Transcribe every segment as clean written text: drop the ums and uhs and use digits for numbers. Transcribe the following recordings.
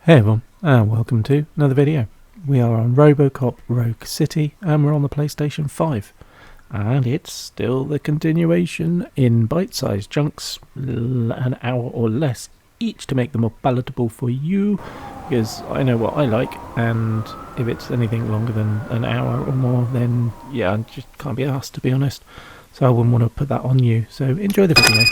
Hey everyone, and welcome to another video. We are on Robocop Rogue City, and we're on the PlayStation 5. And it's still the continuation in bite-sized chunks, an hour or less each, to make them more palatable for you, because I know what I like, and if it's anything longer than an hour or more, then yeah, I just can't be asked, to be honest. So I wouldn't want to put that on you, so enjoy the video.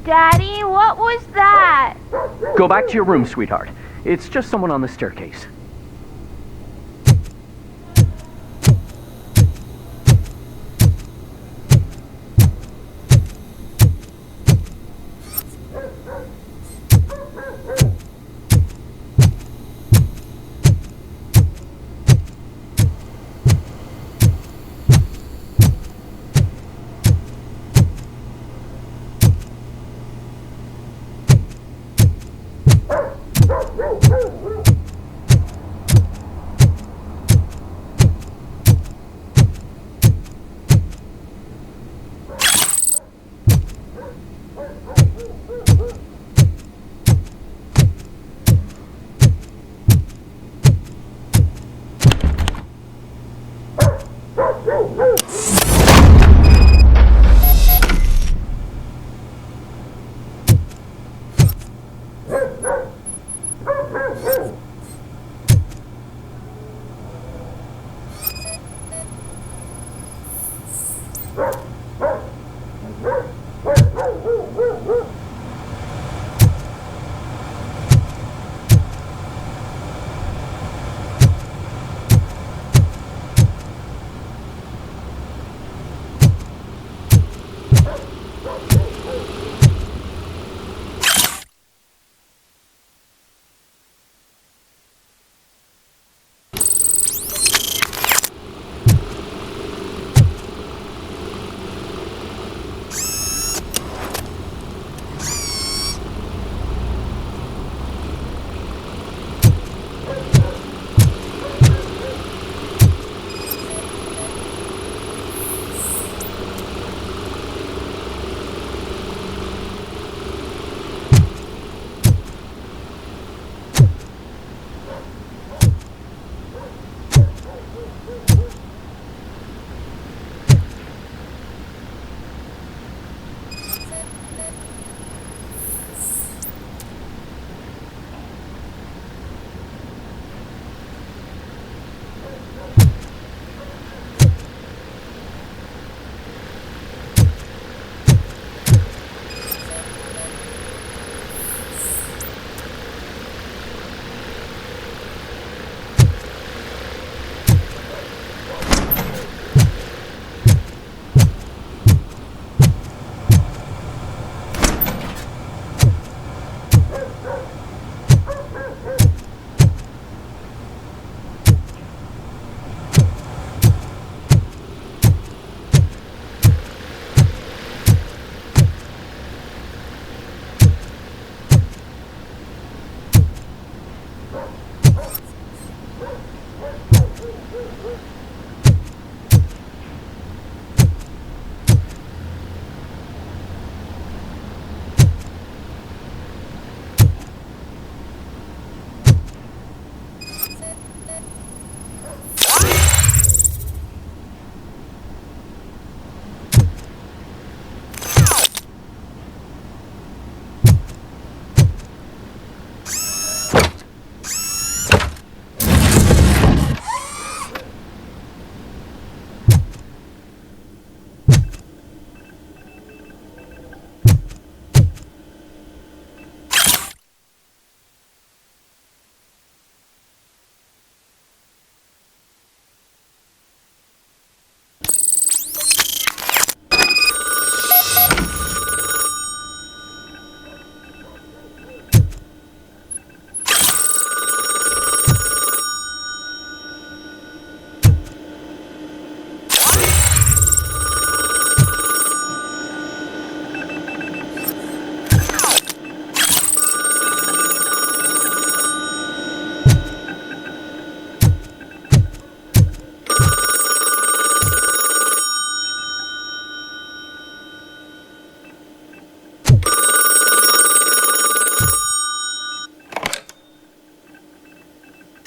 Daddy, what was that? Go back to your room, sweetheart. It's just someone on the staircase.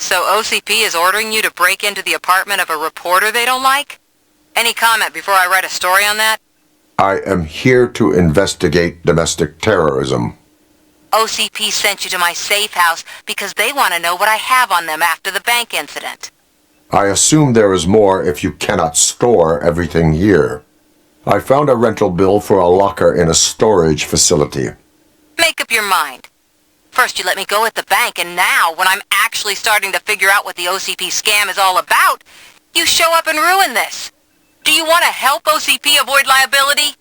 So OCP is ordering you to break into the apartment of a reporter they don't like? Any comment before I write a story on that? I am here to investigate domestic terrorism. OCP sent you to my safe house because they want to know what I have on them after the bank incident. I assume there is more if you cannot store everything here. I found a rental bill for a locker in a storage facility. Make up your mind. First you let me go at the bank, and now, when I'm actually starting to figure out what the OCP scam is all about, you show up and ruin this. Do you want to help OCP avoid liability?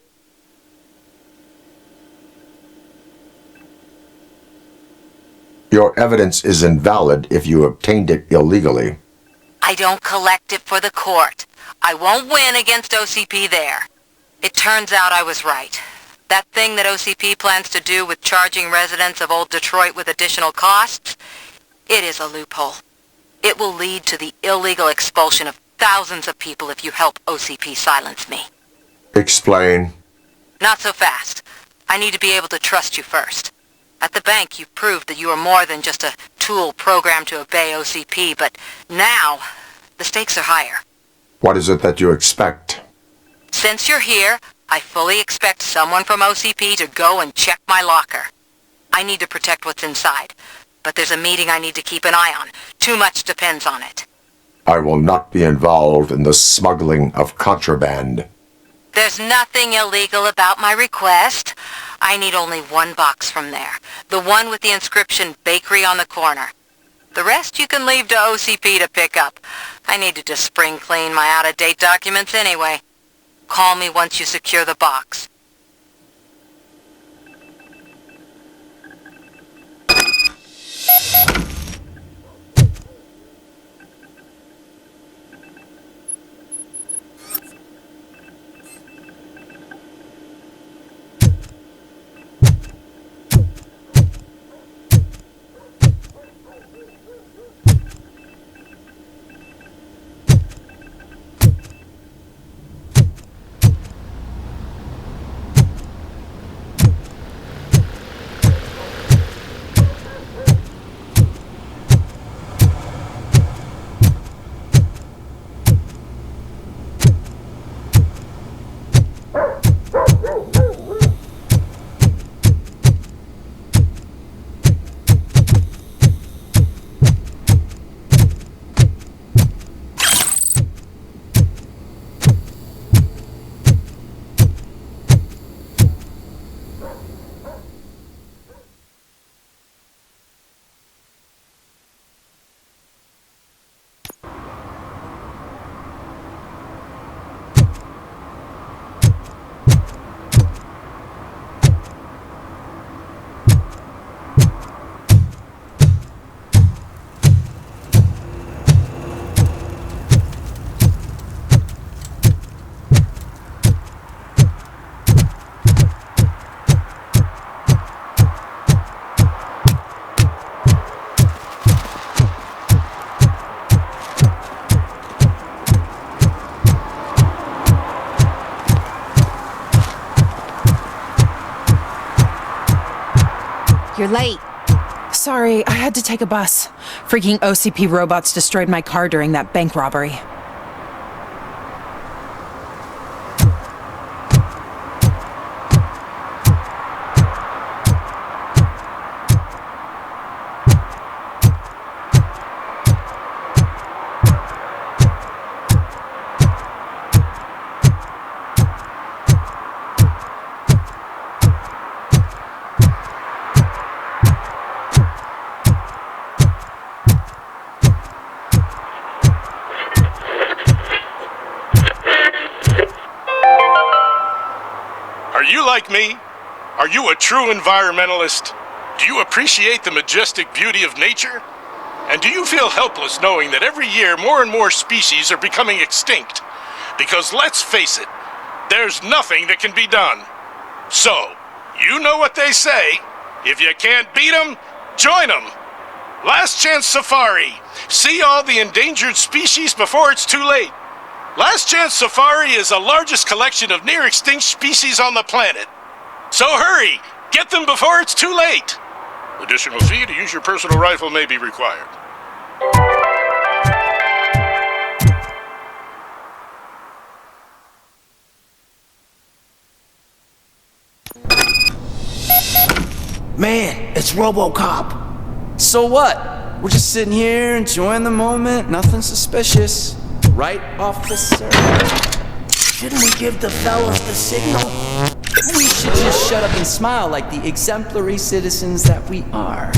Your evidence is invalid if you obtained it illegally. I don't collect it for the court. I won't win against OCP there. It turns out I was right. That thing that OCP plans to do with charging residents of Old Detroit with additional costs, it is a loophole. It will lead to the illegal expulsion of thousands of people if you help OCP silence me. Explain. Not so fast. I need to be able to trust you first. At the bank, you proved that you are more than just a tool programmed to obey OCP, but now, the stakes are higher. What is it that you expect? Since you're here, I fully expect someone from OCP to go and check my locker. I need to protect what's inside, but there's a meeting I need to keep an eye on. Too much depends on it. I will not be involved in the smuggling of contraband. There's nothing illegal about my request. I need only one box from there. The one with the inscription Bakery on the corner. The rest you can leave to OCP to pick up. I needed to spring clean my out-of-date documents anyway. Call me once you secure the box. You're late. Sorry, I had to take a bus. Freaking OCP robots destroyed my car during that bank robbery. Are you like me? Are you a true environmentalist? Do you appreciate the majestic beauty of nature? And do you feel helpless knowing that every year more and more species are becoming extinct? Because let's face it, there's nothing that can be done. So, you know what they say. If you can't beat them, join them. Last Chance Safari. See all the endangered species before it's too late. Last Chance Safari is the largest collection of near-extinct species on the planet. So hurry! Get them before it's too late! Additional fee to use your personal rifle may be required. Man, it's Robocop. So what? We're just sitting here enjoying the moment, nothing suspicious. Right, officer? Shouldn't we give the fellas the signal? We should just shut up and smile like the exemplary citizens that we are.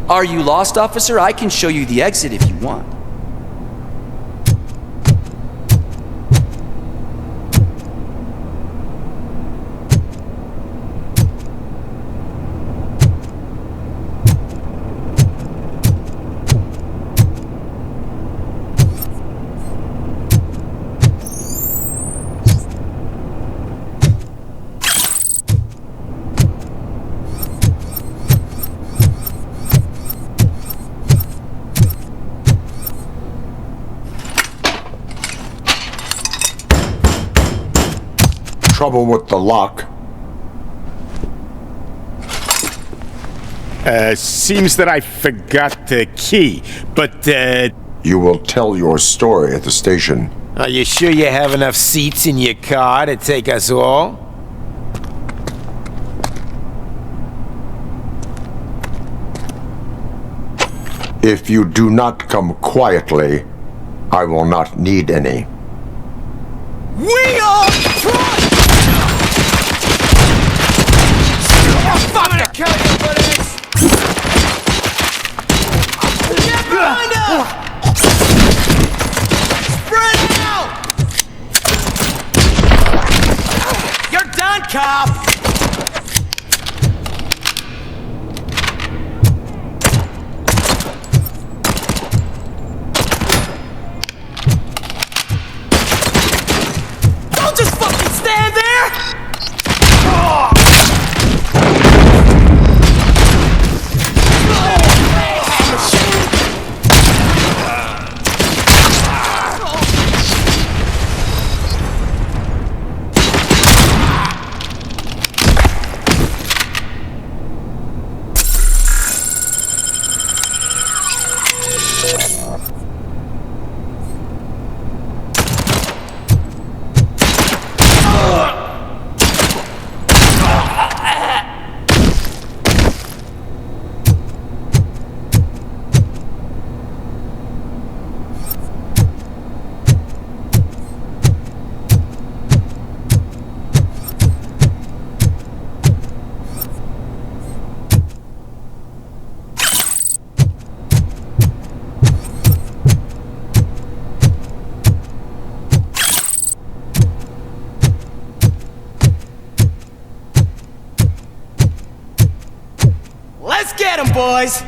Are you lost, officer? I can show you the exit if you want. Trouble with the lock. Seems that I forgot the key, but, You will tell your story at the station. Are you sure you have enough seats in your car to take us all? If you do not come quietly, I will not need any. We all try! I'm gonna kill you for this! Get behind us! Spread out! You're done, cop! Don't just fucking stand there! Let's get him, boys!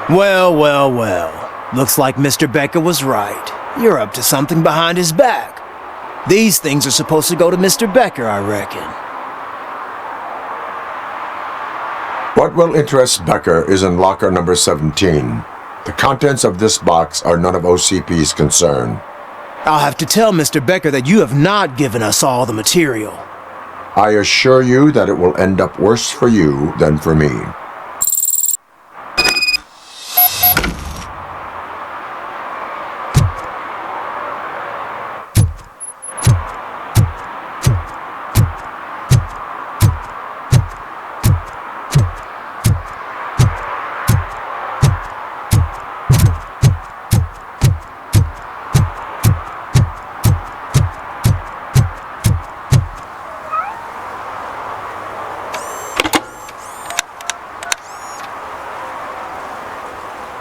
Well, well, well. Looks like Mr. Becker was right. You're up to something behind his back. These things are supposed to go to Mr. Becker, I reckon. What will interest Becker is in locker number 17. The contents of this box are none of OCP's concern. I'll have to tell Mr. Becker that you have not given us all the material. I assure you that it will end up worse for you than for me.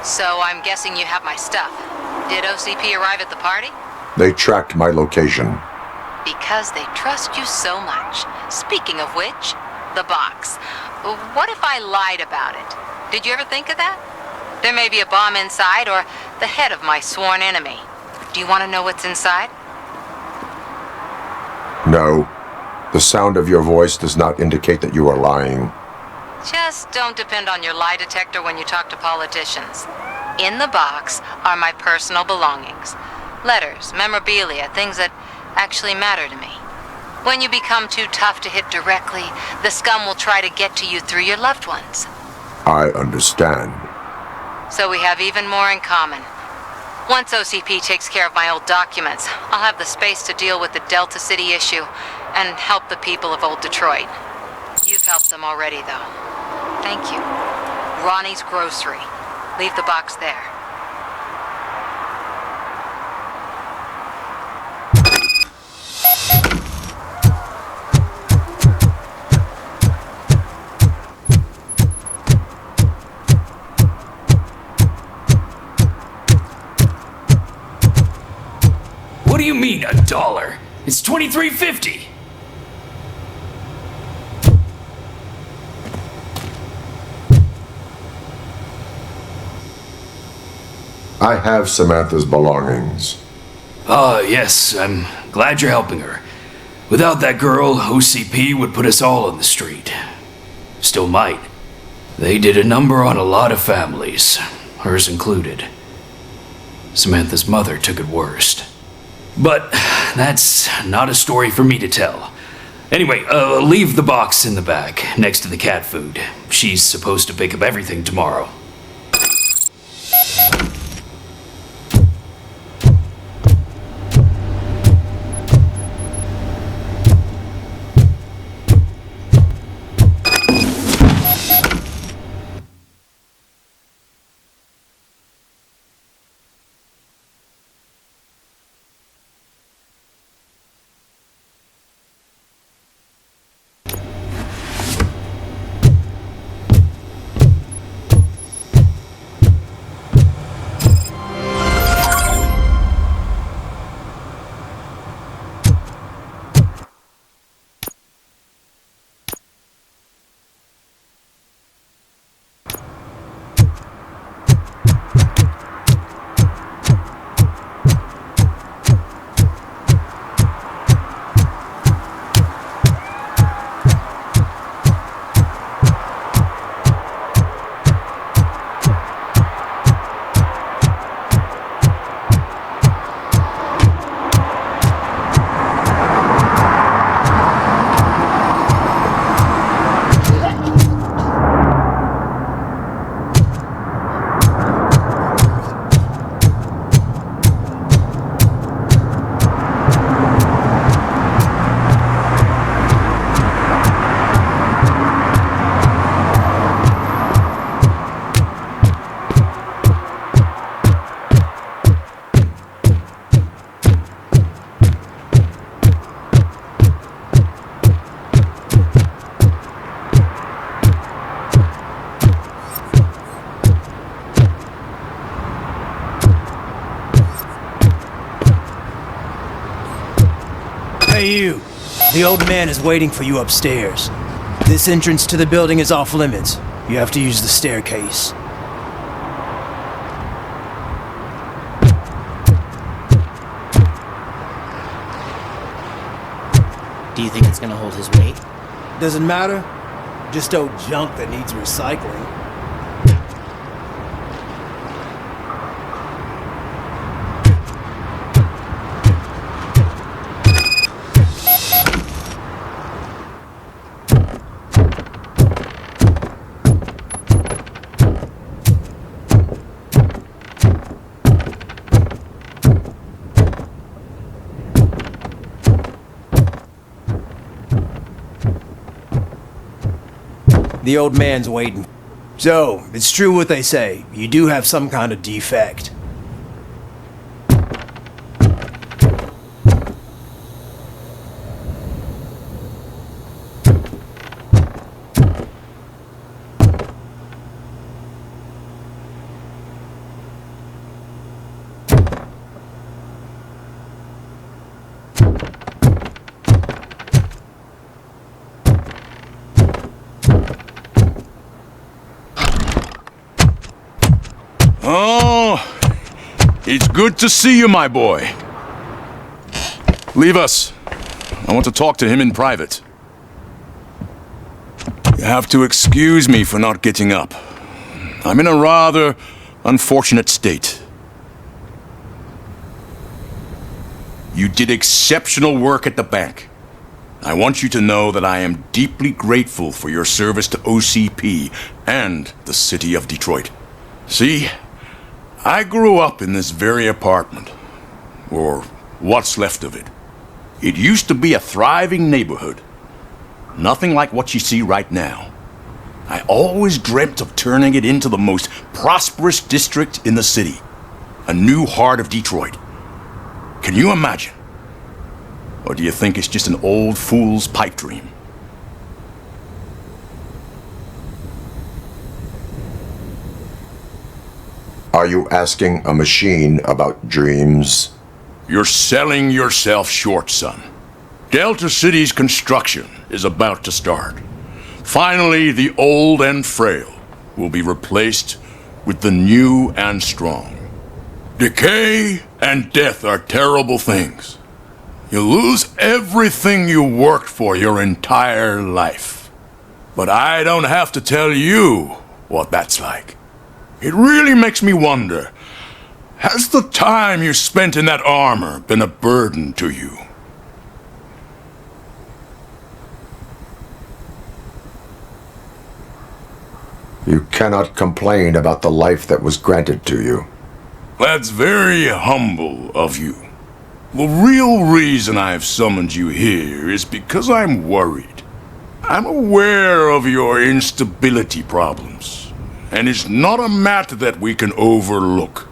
So I'm guessing you have my stuff. Did OCP arrive at the party? They tracked my location. Because they trust you so much. Speaking of which, the box. What if I lied about it? Did you ever think of that? There may be a bomb inside or the head of my sworn enemy. Do you want to know what's inside? No. The sound of your voice does not indicate that you are lying. Just don't depend on your lie detector when you talk to politicians. In the box are my personal belongings. Letters, memorabilia, things that actually matter to me. When you become too tough to hit directly, the scum will try to get to you through your loved ones. I understand. So we have even more in common. Once OCP takes care of my old documents, I'll have the space to deal with the Delta City issue and help the people of Old Detroit. You've helped them already, though. Thank you. Ronnie's Grocery. Leave the box there. What do you mean, $1? It's $23.50. I have Samantha's belongings. Yes, I'm glad you're helping her. Without that girl, OCP would put us all on the street. Still might. They did a number on a lot of families, hers included. Samantha's mother took it worst. But that's not a story for me to tell. Anyway, leave the box in the back, next to the cat food. She's supposed to pick up everything tomorrow. Hey you! The old man is waiting for you upstairs. This entrance to the building is off limits. You have to use the staircase. Do you think it's gonna hold his weight? Doesn't matter. Just old junk that needs recycling. The old man's waiting. So, it's true what they say. You do have some kind of defect. Oh, it's good to see you, my boy. Leave us. I want to talk to him in private. You have to excuse me for not getting up. I'm in a rather unfortunate state. You did exceptional work at the bank. I want you to know that I am deeply grateful for your service to OCP and the city of Detroit. See, I grew up in this very apartment, or what's left of it. It used to be a thriving neighborhood. Nothing like what you see right now. I always dreamt of turning it into the most prosperous district in the city. A new heart of Detroit. Can you imagine? Or do you think it's just an old fool's pipe dream? Are you asking a machine about dreams? You're selling yourself short, son. Delta City's construction is about to start. Finally, the old and frail will be replaced with the new and strong. Decay and death are terrible things. You lose everything you worked for your entire life. But I don't have to tell you what that's like. It really makes me wonder, has the time you spent in that armor been a burden to you? You cannot complain about the life that was granted to you. That's very humble of you. The real reason I've summoned you here is because I'm worried. I'm aware of your instability problems. And it's not a matter that we can overlook.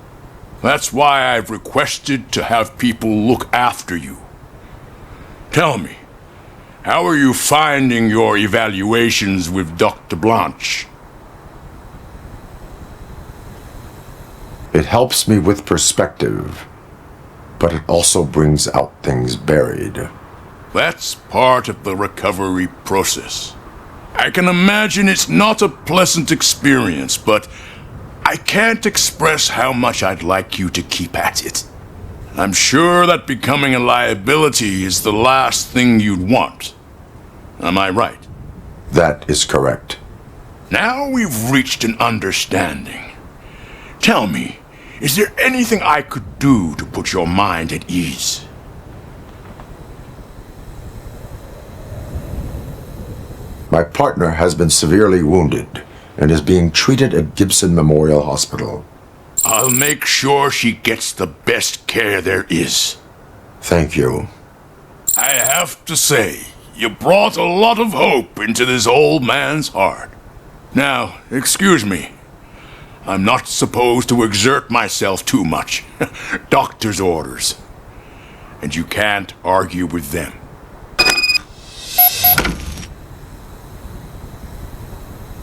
That's why I've requested to have people look after you. Tell me, how are you finding your evaluations with Dr. Blanche? It helps me with perspective, but it also brings out things buried. That's part of the recovery process. I can imagine it's not a pleasant experience, but I can't express how much I'd like you to keep at it. I'm sure that becoming a liability is the last thing you'd want. Am I right? That is correct. Now we've reached an understanding. Tell me, is there anything I could do to put your mind at ease? My partner has been severely wounded and is being treated at Gibson Memorial Hospital. I'll make sure she gets the best care there is. Thank you. I have to say, you brought a lot of hope into this old man's heart. Now, excuse me. I'm not supposed to exert myself too much. Doctor's orders. And you can't argue with them.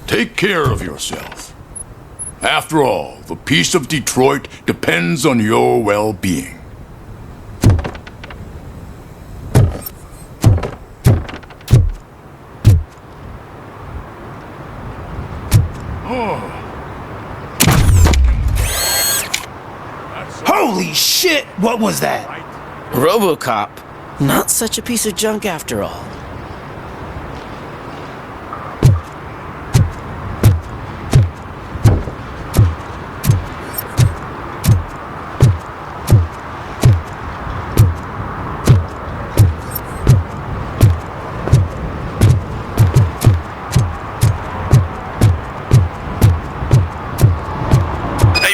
Take care of yourself. After all, the peace of Detroit depends on your well-being. Holy shit! What was that? Robocop. Not such a piece of junk after all.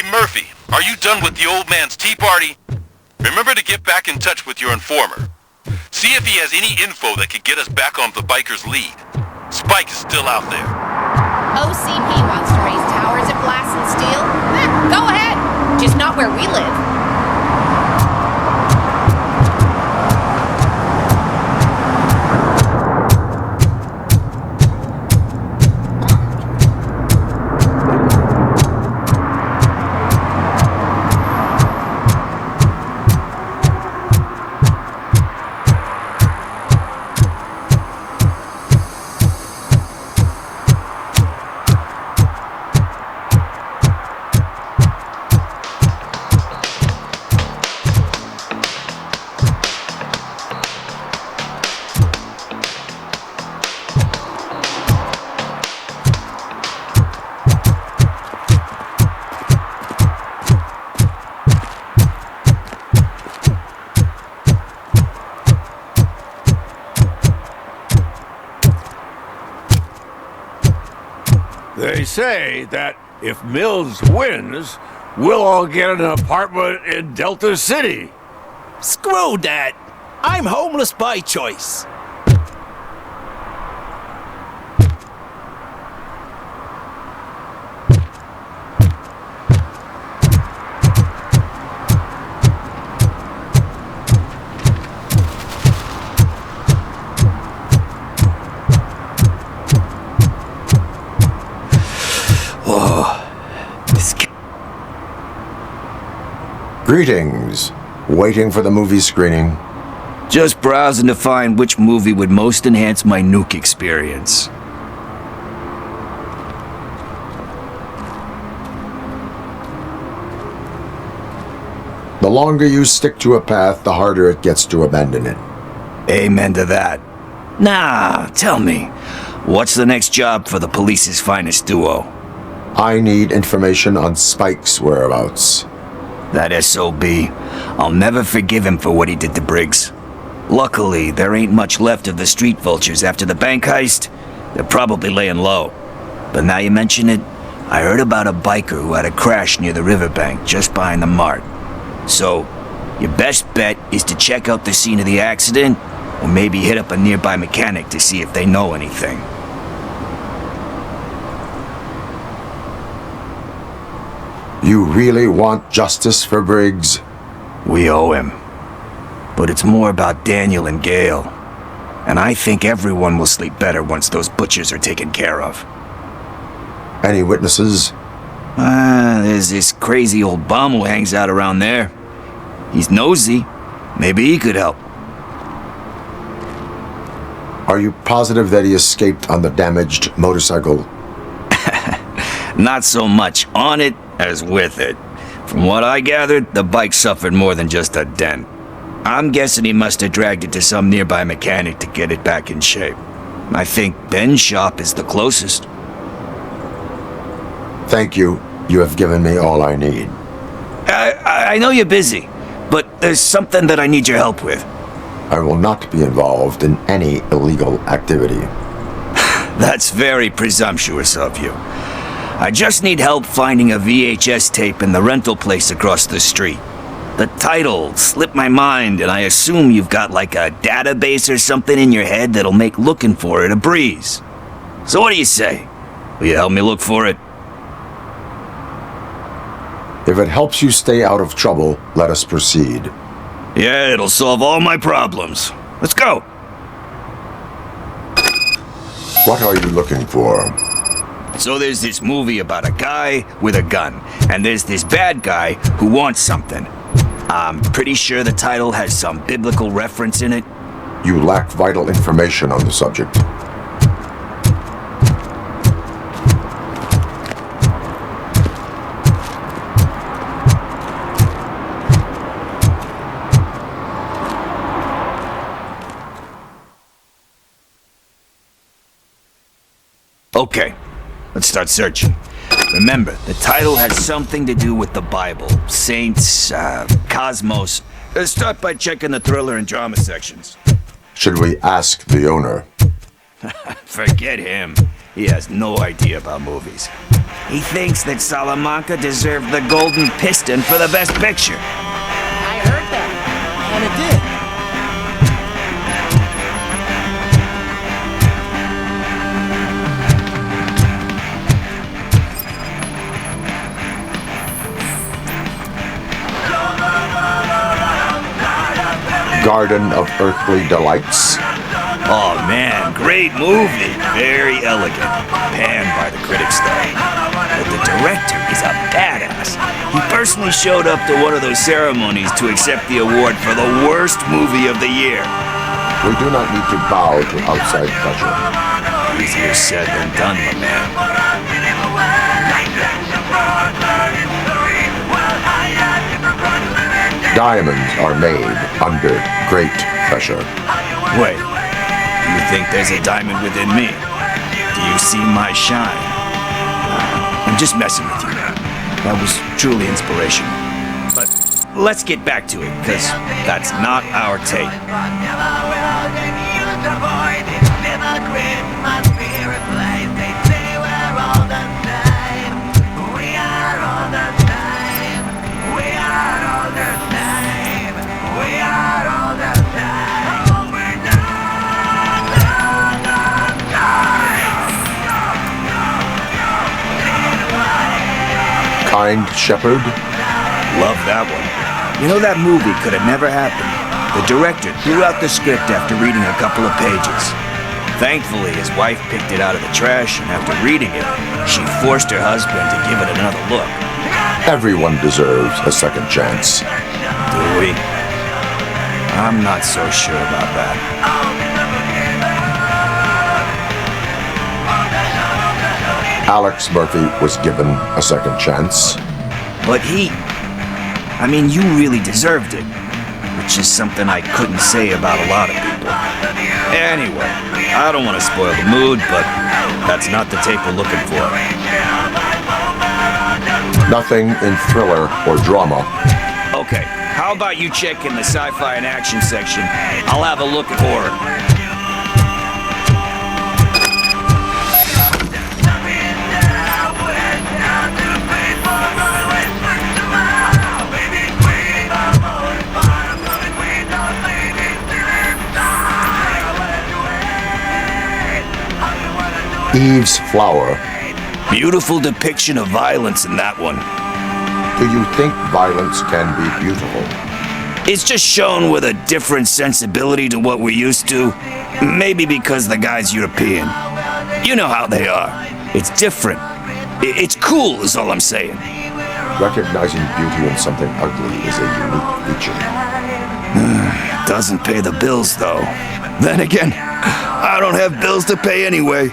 Murphy, are you done with the old man's tea party? Remember to get back in touch with your informer. See if he has any info that could get us back on the biker's lead. Spike is still out there. OCP wants to raise towers of glass and steel? Go ahead, just not where we live. They say that if Mills wins, we'll all get an apartment in Delta City. Screw that! I'm homeless by choice. Greetings. Waiting for the movie screening. Just browsing to find which movie would most enhance my nuke experience. The longer you stick to a path, the harder it gets to abandon it. Amen to that. Now, tell me, what's the next job for the police's finest duo? I need information on Spike's whereabouts. That SOB. I'll never forgive him for what he did to Briggs. Luckily, there ain't much left of the street vultures after the bank heist. They're probably laying low. But now you mention it, I heard about a biker who had a crash near the riverbank just behind the mart. So, your best bet is to check out the scene of the accident, or maybe hit up a nearby mechanic to see if they know anything. You really want justice for Briggs? We owe him. But it's more about Daniel and Gale. And I think everyone will sleep better once those butchers are taken care of. Any witnesses? There's this crazy old bum who hangs out around there. He's nosy. Maybe he could help. Are you positive that he escaped on the damaged motorcycle? Not so much on it as with it. From what I gathered, the bike suffered more than just a dent. I'm guessing he must have dragged it to some nearby mechanic to get it back in shape. I think Ben's shop is the closest. Thank you. You have given me all I need. I know you're busy, but there's something that I need your help with. I will not be involved in any illegal activity. That's very presumptuous of you. I just need help finding a VHS tape in the rental place across the street. The title slipped my mind, and I assume you've got like a database or something in your head that'll make looking for it a breeze. So what do you say? Will you help me look for it? If it helps you stay out of trouble, let us proceed. Yeah, it'll solve all my problems. Let's go. What are you looking for? So there's this movie about a guy with a gun, and there's this bad guy who wants something. I'm pretty sure the title has some biblical reference in it. You lack vital information on the subject. Okay, let's start searching. Remember, the title has something to do with the Bible, saints, cosmos. Start by checking the thriller and drama sections. Should we ask the owner? Forget him. He has no idea about movies. He thinks that Salamanca deserved the Golden Piston for the Best Picture. I heard that, and it did. Garden of Earthly Delights? Oh man, great movie. Very elegant. Panned by the critics though. But the director is a badass. He personally showed up to one of those ceremonies to accept the award for the worst movie of the year. We do not need to bow to outside pressure. Easier said than done, my man. Diamonds are made under great pressure. Wait, do you think there's a diamond within me? Do you see my shine? I'm just messing with you. That was truly inspirational. But let's get back to it, because that's not our tape. Kind Shepherd? Love that one. You know, that movie could have never happened. The director threw out the script after reading a couple of pages. Thankfully, his wife picked it out of the trash, and after reading it, she forced her husband to give it another look. Everyone deserves a second chance. Do we? I'm not so sure about that. Alex Murphy was given a second chance. But you really deserved it. Which is something I couldn't say about a lot of people. Anyway, I don't want to spoil the mood, but that's not the tape we're looking for. Nothing in thriller or drama. Okay, how about you check in the sci-fi and action section? I'll have a look at horror. Eve's Flower. Beautiful depiction of violence in that one. Do you think violence can be beautiful? It's just shown with a different sensibility to what we're used to. Maybe because the guy's European. You know how they are. It's different. It's cool is all I'm saying. Recognizing beauty in something ugly is a unique feature. Doesn't pay the bills though. Then again, I don't have bills to pay anyway.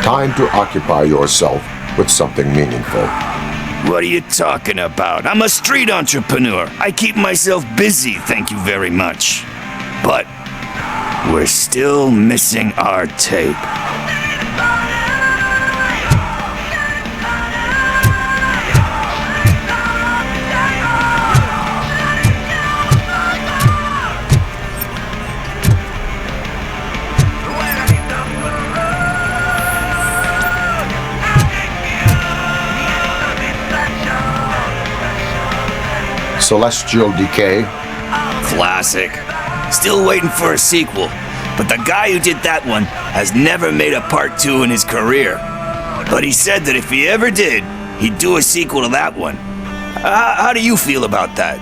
Time to occupy yourself with something meaningful. What are you talking about? I'm a street entrepreneur. I keep myself busy, thank you very much. But we're still missing our tape. Celestial Decay. Classic. Still waiting for a sequel, but the guy who did that one has never made a part 2 in his career. But he said that if he ever did, he'd do a sequel to that one. How do you feel about that?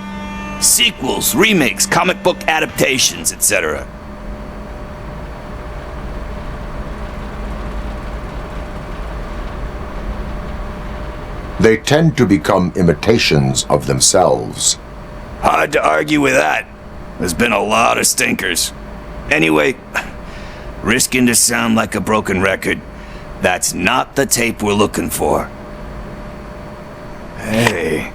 Sequels, remakes, comic book adaptations, etc. They tend to become imitations of themselves. Hard to argue with that. There's been a lot of stinkers. Anyway, risking to sound like a broken record, that's not the tape we're looking for. Hey,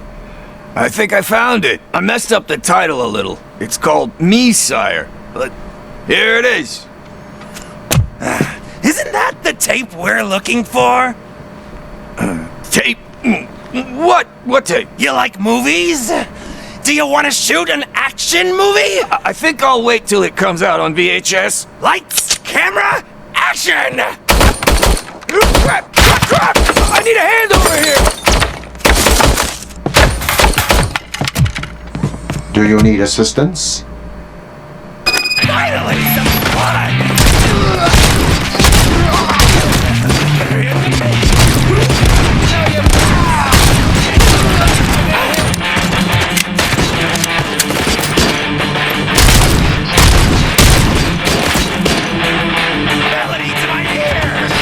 I think I found it. I messed up the title a little. It's called me, sire. But here it is. Isn't that the tape we're looking for? Tape? What? What tape? You like movies? Do you want to shoot an action movie? I think I'll wait till it comes out on VHS. Lights, camera, action! Crap! Crap! I need a hand over here! Do you need assistance? Finally, some blood! Melody to my ears!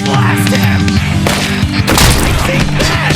Blast him! Think that!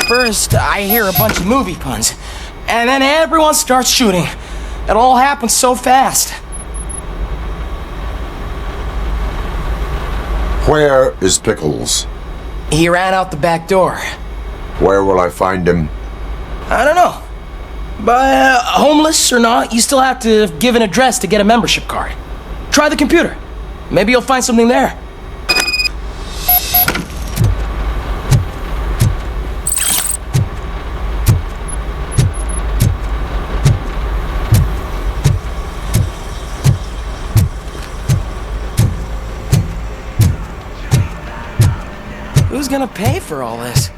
First, I hear a bunch of movie puns, and then everyone starts shooting. It all happens so fast. Where is Pickles? He ran out the back door. Where will I find him? I don't know. But homeless or not, you still have to give an address to get a membership card. Try the computer. Maybe you'll find something there. Who's gonna pay for all this?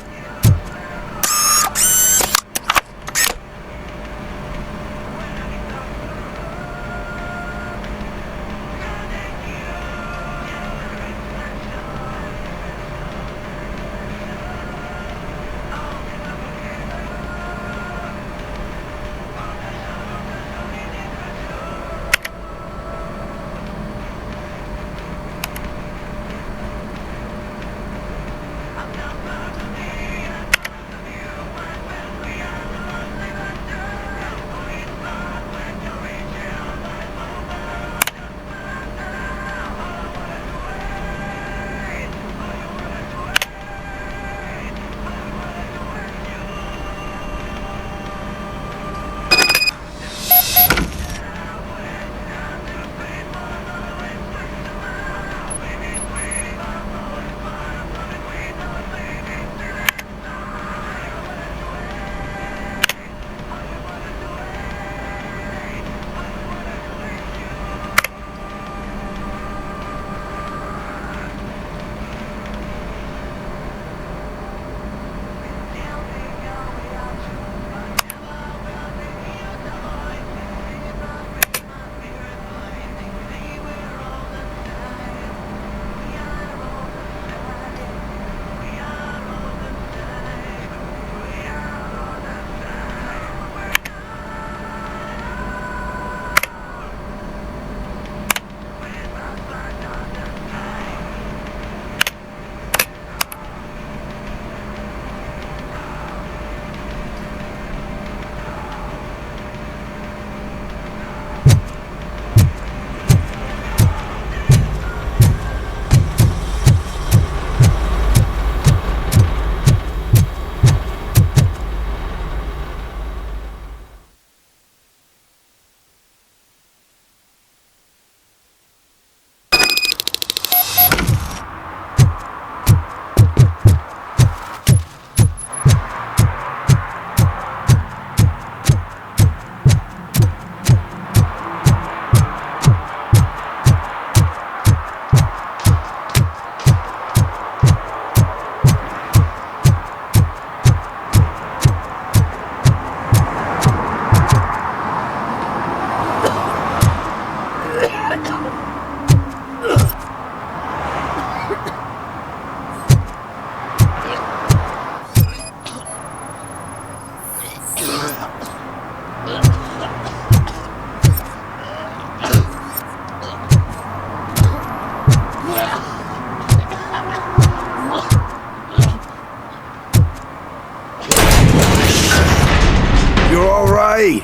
You're all right.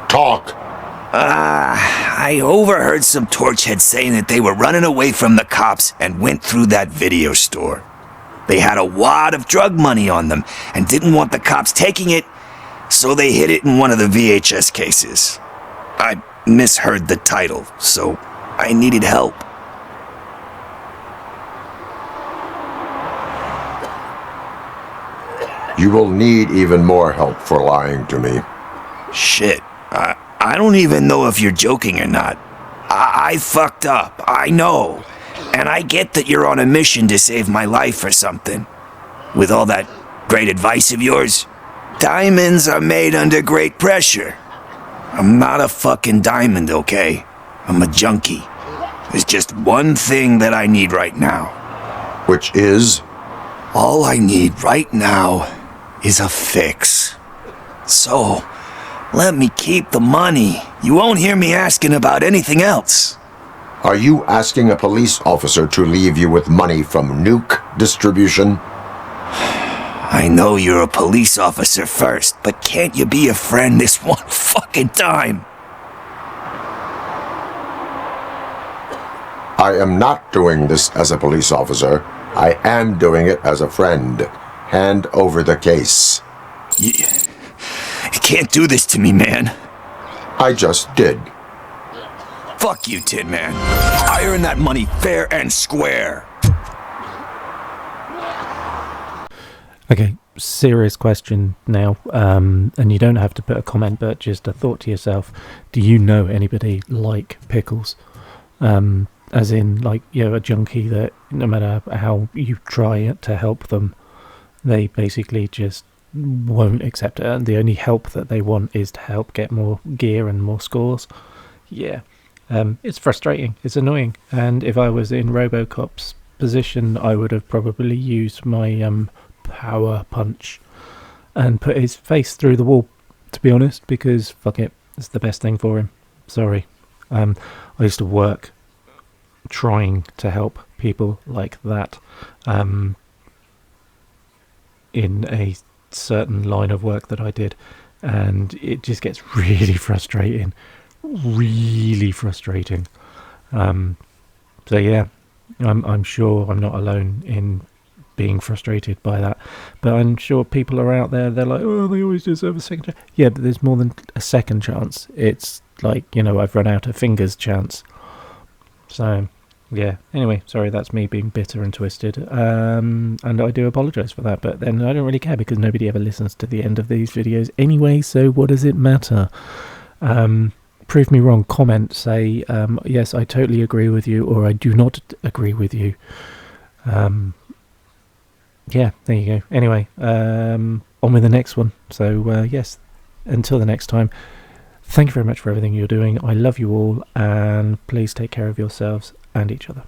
Talk. I overheard some torchheads saying that they were running away from the cops and went through that video store. They had a wad of drug money on them and didn't want the cops taking it, so they hid it in one of the VHS cases. I misheard the title, so I needed help. You will need even more help for lying to me. Shit, I don't even know if you're joking or not. I fucked up, I know. And I get that you're on a mission to save my life or something. With all that great advice of yours, diamonds are made under great pressure. I'm not a fucking diamond, okay? I'm a junkie. There's just one thing that I need right now. Which is? All I need right now is a fix. So, let me keep the money. You won't hear me asking about anything else. Are you asking a police officer to leave you with money from nuke distribution? I know you're a police officer first, but can't you be a friend this one fucking time? I am not doing this as a police officer. I am doing it as a friend. Hand over the case. You can't do this to me, man. I just did. Fuck you, Tin Man. I earned that money fair and square. Okay, serious question now, and you don't have to put a comment, but just a thought to yourself. Do you know anybody like Pickles? As in, like, you know, a junkie that no matter how you try to help them, they basically just won't accept it, and the only help that they want is to help get more gear and more scores. Yeah. It's frustrating, it's annoying, and if I was in Robocop's position, I would have probably used my power punch and put his face through the wall, to be honest, because fuck it, it's the best thing for him. Sorry. I used to work trying to help people like that in a certain line of work that I did, and it just gets really frustrating. So yeah, I'm sure I'm not alone in being frustrated by that, but I'm sure people are out there, they're like, oh, they always deserve a second chance. Yeah, but there's more than a second chance. It's like, you know, I've run out of fingers chance. So yeah, anyway, sorry, that's me being bitter and twisted, and I do apologise for that, but then I don't really care because nobody ever listens to the end of these videos anyway, so what does it matter? Prove me wrong, comment, say, yes, I totally agree with you, or I do not agree with you. Yeah, there you go. Anyway, on with the next one. So, yes, until the next time, thank you very much for everything you're doing. I love you all, and please take care of yourselves and each other.